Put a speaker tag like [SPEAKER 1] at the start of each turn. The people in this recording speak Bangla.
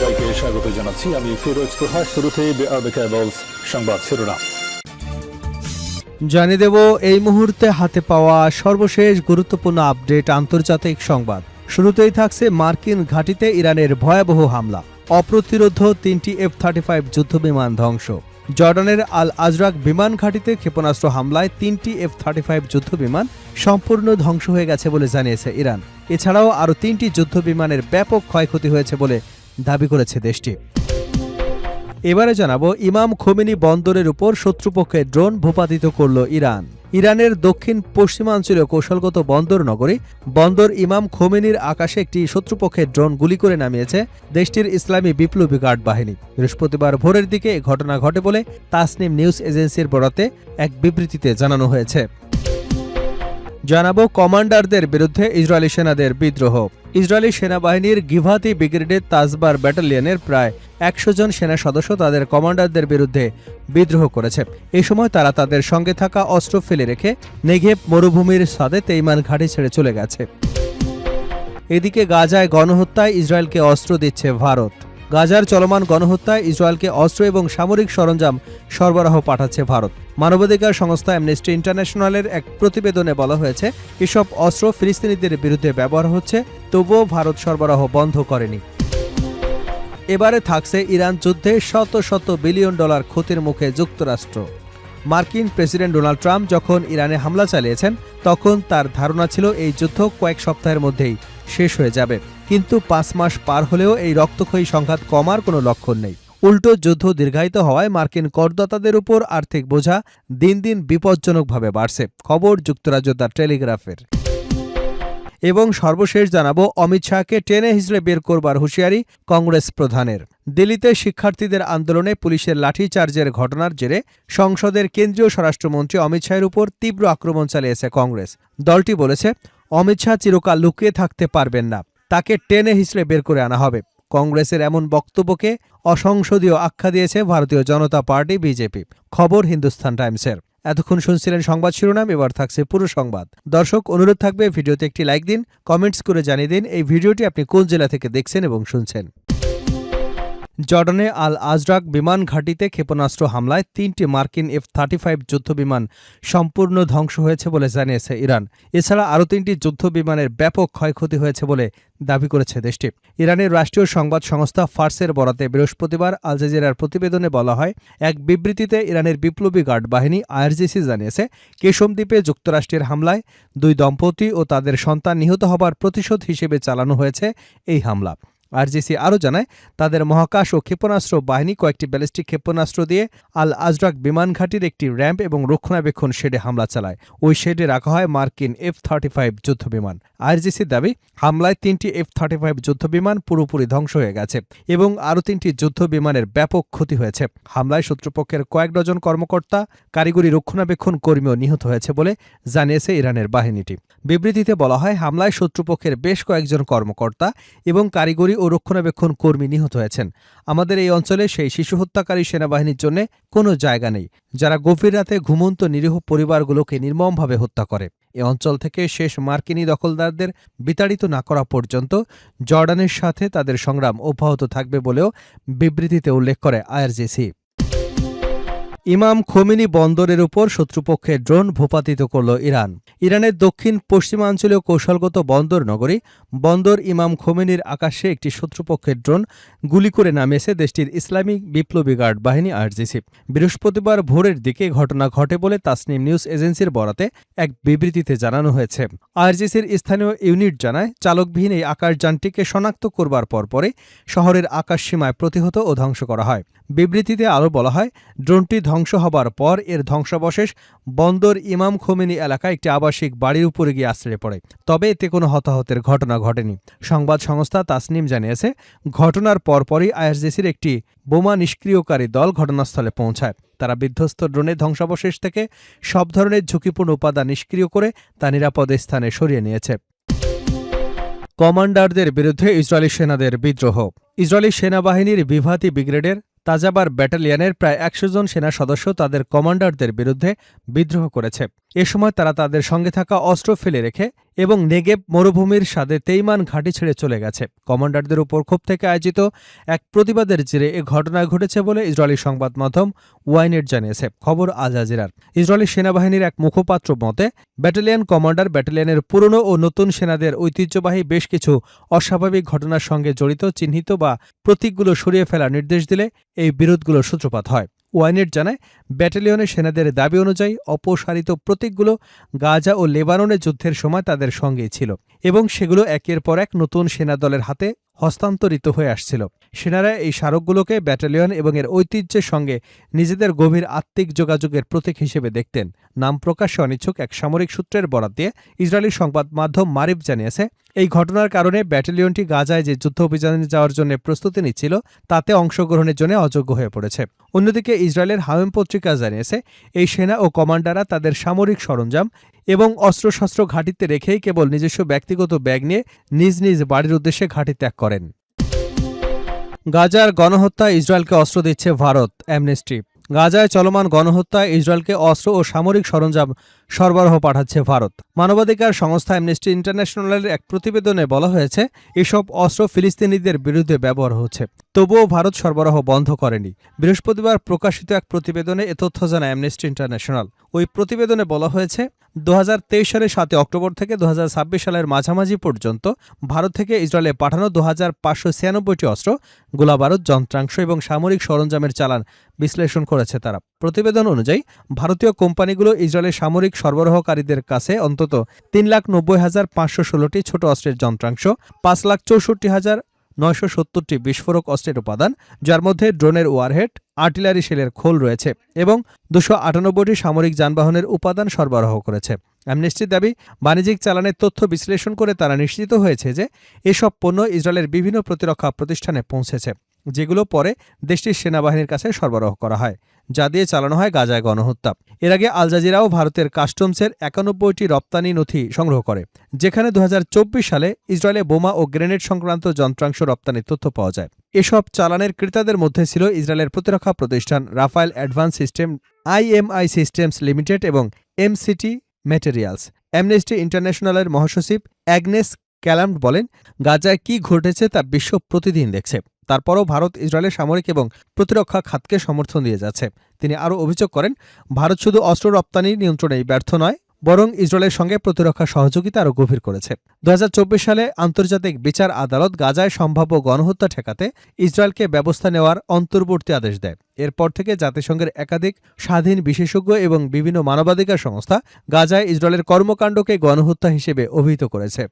[SPEAKER 1] সবাইকে স্বাগত জানাচ্ছি। আমি ফিরোজ তোহা। শুরুতেই সংবাদ শিরোনাম
[SPEAKER 2] জানিয়ে দেব এই মুহূর্তে হাতে পাওয়া সর্বশেষ গুরুত্বপূর্ণ আপডেট আন্তর্জাতিক সংবাদ। শুরুতেই থাকছে মার্কিন ঘাঁটিতে ইরানের ভয়াবহ হামলা, অপ্রতিরোধ 3টি F-35 যুদ্ধবিমান ধ্বংস। জর্ডানের আল আজরাক বিমান ঘাঁটিতে ক্ষেপণাস্ত্র হামলায় 3টি F-35 যুদ্ধবিমান সম্পূর্ণ ধ্বংস হয়ে গেছে বলে জানিয়েছে ইরান। এছাড়াও আরও 3টি যুদ্ধবিমানের ব্যাপক ক্ষয়ক্ষতি হয়েছে বলে দাবি করেছে দেশটি। এবারে জানাবো ইমাম খোমেনি বন্দরের উপর শত্রুপক্ষের ড্রোন ভূপাতিত করল ইরান। ইরানের দক্ষিণ পশ্চিমাঞ্চলীয় কৌশলগত বন্দর নগরী বন্দর ইমাম খোমেনির আকাশে একটি শত্রুপক্ষের ড্রোন গুলি করে নামিয়েছে দেশটির ইসলামী বিপ্লবী গার্ড বাহিনী। বৃহস্পতিবার ভোরের দিকে এ ঘটনা ঘটে বলে তাসনিম নিউজ এজেন্সির বরাতে এক বিবৃতিতে জানানো হয়েছে। জানাবো কমান্ডারদের বিরুদ্ধে ইসরায়েলি সেনাদের বিদ্রোহ। ইসরায়েলি সেনাবাহিনীর গিভাতি ব্রিগেডের তাজবার ব্যাটালিয়নের প্রায় 100 জন সেনা সদস্য তাদের কমান্ডারদের বিরুদ্ধে বিদ্রোহ করেছে। এই সময় তারা তাদের সঙ্গে থাকা অস্ত্র ফেলে রেখে নেগেভ মরুভূমির সাদে তেইমান ঘাঁটি ছেড়ে চলে গেছে। এদিকে গাজায় গণহত্যায় ইসরায়েলকে অস্ত্র দিচ্ছে ভারত। গাজার চলমান গণহত্যায় ইসরায়েলকে অস্ত্র এবং সামরিক সরঞ্জাম সরবরাহ পাঠাচ্ছে ভারত। মানবাধিকার সংস্থা অ্যামনেস্টি ইন্টারন্যাশনালের এক প্রতিবেদনে বলা হয়েছে, এসব অস্ত্র ফিলিস্তিনিদের বিরুদ্ধে ব্যবহার হচ্ছে, তবুও ভারত সরবরাহ বন্ধ করেনি। এবারে থাকছে ইরান যুদ্ধে শত শত বিলিয়ন ডলার ক্ষতির মুখে যুক্তরাষ্ট্র। মার্কিন প্রেসিডেন্ট ডোনাল্ড ট্রাম্প যখন ইরানে হামলা চালিয়েছেন তখন তার ধারণা ছিল এই যুদ্ধ কয়েক সপ্তাহের মধ্যেই শেষ হয়ে যাবে, কিন্তু 5 মাস পার হলেও এই রক্তক্ষয়ী সংঘাত কমার কোনো লক্ষণ নেই। উল্টো যুদ্ধ দীর্ঘায়িত হওয়ায় মার্কিন করদাতাদের উপর আর্থিক বোঝা দিন দিন বিপজ্জনকভাবে বাড়ছে। খবর যুক্তরাজ্য দ্য টেলিগ্রাফের। এবং সর্বশেষ জানাবো অমিত শাহকে টেনে হিঁচড়ে বের করবার হুঁশিয়ারি কংগ্রেস প্রধানের। দিল্লিতে শিক্ষার্থীদের আন্দোলনে পুলিশের লাঠিচার্জের ঘটনার জেরে সংসদের কেন্দ্রীয় স্বরাষ্ট্রমন্ত্রী অমিত শাহের উপর তীব্র আক্রমণ চালিয়েছে কংগ্রেস। দলটি বলেছে, অমিত শাহ চিরকাল লুকিয়ে থাকতে পারবেন না, তাকে টেনে হিঁচড়ে বের করে আনা হবে। কংগ্রেসের এমন বক্তব্যকে অসংসদীয় আখ্যা দিয়েছে ভারতীয় জনতা পার্টি বিজেপি। খবর হিন্দুস্তান টাইমসের। এতক্ষণ শুনছিলেন সংবাদ শিরোনাম, এবার থাকছে পুরো সংবাদ। দর্শক, অনুরোধ থাকবে ভিডিওতে একটি লাইক দিন, কমেন্টস করে জানিয়ে দিন এই ভিডিওটি আপনি কোন জেলা থেকে দেখছেন এবং শুনছেন। জর্ডানে আল আজরাক বিমান ঘাঁটিতে ক্ষেপণাস্ত্র হামলায় 3টি মার্কিন F-35 যুদ্ধবিমান সম্পূর্ণ ধ্বংস হয়েছে বলে জানিয়েছে ইরান। এছাড়া আরও 3টি যুদ্ধবিমানের ব্যাপক ক্ষয়ক্ষতি হয়েছে বলে দাবি করেছে দেশটি। ইরানের রাষ্ট্রীয় সংবাদ সংস্থা ফার্সের বরাতে বৃহস্পতিবার আল জাজিরার প্রতিবেদনে বলা হয়, এক বিবৃতিতে ইরানের বিপ্লবী গার্ড বাহিনী IRGC জানিয়েছে, কেশম দ্বীপে যুক্তরাষ্ট্রের হামলায় 2 দম্পতি ও তাদের সন্তান নিহত হবার প্রতিশোধ হিসেবে চালানো হয়েছে এই হামলা। IRGC আরও জানায়, তাদের মহাকাশ ও ক্ষেপণাস্ত্র বাহিনী কয়েকটি ব্যালিস্টিক ক্ষেপণাস্ত্র দিয়ে আল আজরাক বিমান ঘাঁটির একটি র্যাম্প এবং রক্ষণাবেক্ষণ শেডে হামলা চালায়। ওই শেডে রাখা হয় মার্কিন F-35 যুদ্ধবিমান। IRGCর দাবি, হামলায় 3টি F-35 যুদ্ধবিমান পুরোপুরি ধ্বংস হয়ে গেছে এবং আরও 3টি যুদ্ধবিমানের ব্যাপক ক্ষতি হয়েছে। হামলায় শত্রুপক্ষের কয়েক ডজন কর্মকর্তা, কারিগরি রক্ষণাবেক্ষণ কর্মীও নিহত হয়েছে বলে জানিয়েছে ইরানের বাহিনীটি। বিবৃতিতে বলা হয়, হামলায় শত্রুপক্ষের বেশ কয়েকজন কর্মকর্তা এবং কারিগরি ও রক্ষণাবেক্ষণ কর্মী নিহত হয়েছেন। আমাদের এই অঞ্চলে সেই শিশু হত্যাকারী সেনাবাহিনীর জন্য কোনো জায়গা নেই, যারা গভীর রাতে ঘুমন্ত নিরীহ পরিবারগুলোকে নির্মমভাবে হত্যা করে। এ অঞ্চল থেকে শেষ মার্কিনী দখলদারদের বিতাড়িত না করা পর্যন্ত জর্ডানের সাথে তাদের সংগ্রাম অব্যাহত থাকবে বলেও বিবৃতিতে উল্লেখ করে IRGC। ইমাম খোমেনি বন্দরের উপর শত্রুপক্ষের ড্রোন ভূপাতিত করল ইরান। ইরানের দক্ষিণ পশ্চিমাঞ্চলীয় কৌশলগত বন্দর নগরী বন্দর ইমাম খোমেনির আকাশে একটি শত্রুপক্ষের ড্রোন গুলি করে নামিয়েছে দেশটির ইসলামিক বিপ্লবী গার্ড বাহিনী IRGC। বৃহস্পতিবার ভোরের দিকে ঘটনা ঘটে বলে তাসনিম নিউজ এজেন্সির বরাতে এক বিবৃতিতে জানানো হয়েছে। IRGCর স্থানীয় ইউনিট জানায়, চালকবিহীন এই আকাশযানটিকে শনাক্ত করবার পরপরে শহরের আকাশসীমায় প্রতিহত ও ধ্বংস করা হয়। বিবৃতিতে আরও বলা হয়, ড্রোনটি ধ্বংস হবার পর এর ধ্বংসাবশেষ বন্দর ইমাম খোমেনি এলাকায় একটি আবাসিক বাড়ির উপরে গিয়ে আশ্রয় পড়ে। তবে এতে কোনো হতাহতের ঘটনা ঘটেনি। সংবাদ সংস্থা তাসনিম জানিয়েছে, ঘটনার পরপরই IRGCর একটি বোমা নিষ্ক্রিয়কারী দল ঘটনাস্থলে পৌঁছায়। তারা বিধ্বস্ত ড্রোনের ধ্বংসাবশেষ থেকে সব ধরনের ঝুঁকিপূর্ণ উপাদান নিষ্ক্রিয় করে তা নিরাপদ স্থানে সরিয়ে নিয়েছে। কমান্ডারদের বিরুদ্ধে ইসরায়েলি সেনাদের বিদ্রোহ। ইসরায়েলি সেনাবাহিনীর বিভাতি ব্রিগেডের তাজাবার ব্যাটালিয়নের প্রায় 100 জন সেনা সদস্য তাদের কমান্ডারদের বিরুদ্ধে বিদ্রোহ করেছে। এ সময় তারা তাদের সঙ্গে থাকা অস্ত্র ফেলে রেখে এবং নেগেব মরুভূমির সাথে তেইমান ঘাঁটি ছেড়ে চলে গেছে। কমান্ডারদের উপর ক্ষোভ থেকে আয়োজিত এক প্রতিবাদের জেরে এ ঘটনা ঘটেছে বলে ইসরায়েলি সংবাদ মাধ্যম ওয়াইনেট জানিয়েছে। খবর আল জাজিরার। ইসরায়েলি সেনাবাহিনীর এক মুখপাত্র মতে, ব্যাটালিয়ন কমান্ডার ব্যাটালিয়নের পুরনো ও নতুন সেনাদের ঐতিহ্যবাহী বেশ কিছু অস্বাভাবিক ঘটনার সঙ্গে জড়িত চিহ্নিত বা প্রতীকগুলো সরিয়ে ফেলার নির্দেশ দিলে এই বিরোধগুলোর সূত্রপাত হয়। ওয়াইনেট জানায়, ব্যাটালিয়নের সেনাদের দাবি অনুযায়ী অপসারিত প্রতীকগুলো গাজা ও লেবাননের যুদ্ধের সময় তাদের সঙ্গেই ছিল এবং সেগুলো একের পর এক নতুন সেনা দলের হাতে হস্তান্তরিত হয়ে আসছিল। সেনারা এই স্মারকগুলোকে ব্যাটালিয়ন এবং এর ঐতিহ্যের সঙ্গে নিজেদের গভীর আত্মিক যোগাযোগের প্রতীক হিসেবে দেখতেন। নাম প্রকাশে অনিচ্ছুক এক সামরিক সূত্রের বরাত দিয়ে ইসরায়েলি সংবাদ মাধ্যম মারিফ জানিয়েছে, এই ঘটনার কারণে ব্যাটালিয়নটি গাজায় যে যুদ্ধ অভিযানে যাওয়ার জন্য প্রস্তুতি নিচ্ছিল তাতে অংশগ্রহণের জন্য অযোগ্য হয়ে পড়েছে। অন্যদিকে ইসরায়েলের হামেম পত্রিকা জানিয়েছে, এই সেনা ও কমান্ডাররা তাদের সামরিক সরঞ্জাম এবং অস্ত্রশস্ত্র ঘাঁটিতে রেখেই কেবল নিজস্ব ব্যক্তিগত ব্যাগ নিয়ে নিজ নিজ বাড়ির উদ্দেশ্যে ঘাঁটি ত্যাগ করেন। গাজার গণহত্যায় ইসরায়েলকে অস্ত্র দিচ্ছে ভারত, অ্যামনেস্টি। গাজায় চলমান গণহত্যায় ইসরায়েলকে অস্ত্র ও সামরিক সরঞ্জাম সরবরাহ পাঠাচ্ছে ভারত। মানবাধিকার সংস্থা অ্যামনেস্টি ইন্টারন্যাশনালের এক প্রতিবেদনে বলা হয়েছে, এসব অস্ত্র ফিলিস্তিনিদের বিরুদ্ধে ব্যবহার হচ্ছে, তবুও ভারত সরবরাহ বন্ধ করেনি। বৃহস্পতিবার প্রকাশিত এক প্রতিবেদনে এ তথ্য জানায় অ্যামনেস্টি ইন্টারন্যাশনাল। ওই প্রতিবেদনে বলা হয়েছে, 2023 সালের 7 অক্টোবর থেকে 2026 সালের মাঝামাঝি পর্যন্ত ভারত থেকে ইসরায়েলে পাঠানো 2596টি অস্ত্র, গোলাবারুদ, যন্ত্রাংশ এবং সামরিক সরঞ্জামের চালান বিশ্লেষণ করেছে তারা। প্রতিবেদন অনুযায়ী ভারতীয় কোম্পানিগুলো ইসরায়েলের সামরিক সরবরাহকারীদের কাছে অন্তত 3,90,516টি ছোট অস্ত্রের যন্ত্রাংশ, 5,64,970টি বিস্ফোরক অস্ত্রের উপাদান, যার মধ্যে ড্রোনের ওয়ারহেড, আর্টিলারি শেলের খোল রয়েছে এবং 298টি সামরিক যানবাহনের উপাদান সরবরাহ করেছে। অ্যামনেস্টির দাবি, বাণিজ্যিক চালানের তথ্য বিশ্লেষণ করে তারা নিশ্চিত হয়েছে যে এসব পণ্য ইসরায়েলের বিভিন্ন প্রতিরক্ষা প্রতিষ্ঠানে পৌঁছেছে, যেগুলো পরে দেশটির সেনাবাহিনীর কাছে সরবরাহ করা হয়, যা দিয়ে চালানো হয় গাজায় গণহত্যা। এর আগে আল জাজিরাও ভারতের কাস্টমসের 91টি রপ্তানি নথি সংগ্রহ করে, যেখানে 2024 সালে ইসরায়েলে বোমা ও গ্রেনেড সংক্রান্ত যন্ত্রাংশ রপ্তানির তথ্য পাওয়া যায়। এসব চালানের ক্রেতাদের মধ্যে ছিল ইসরায়েলের প্রতিরক্ষা প্রতিষ্ঠান Rafael advance system, IMI systems limited এবং MCT ম্যাটেরিয়ালস। অ্যামনেস্টি ইন্টারন্যাশনালের মহাসচিব অ্যাগনেস ক্যালাম্ট বলেন, গাজায় কি ঘটেছে তা বিশ্ব প্রতিদিন দেখছে, তারপরও ভারত ইসরায়েলের সামরিক এবং প্রতিরক্ষা খাতকে সমর্থন দিয়ে যাচ্ছে। তিনি আরও অভিযোগ করেন, ভারত শুধু অস্ত্র রপ্তানি নিয়ন্ত্রণেই ব্যর্থ নয়, বরং ইসরায়েলের সঙ্গে প্রতিরক্ষা সহযোগিতা আরও গভীর করেছে। 2024 সালে আন্তর্জাতিক বিচার আদালত গাজায় সম্ভাব্য গণহত্যা ঠেকাতে ইসরায়েলকে ব্যবস্থা নেওয়ার অন্তর্বর্তী আদেশ দেয়। এরপর থেকে জাতিসংঘের একাধিক স্বাধীন বিশেষজ্ঞ এবং বিভিন্ন মানবাধিকার সংস্থা গাজায় ইসরায়েলের কর্মকাণ্ডকে গণহত্যা হিসেবে অভিহিত করেছে।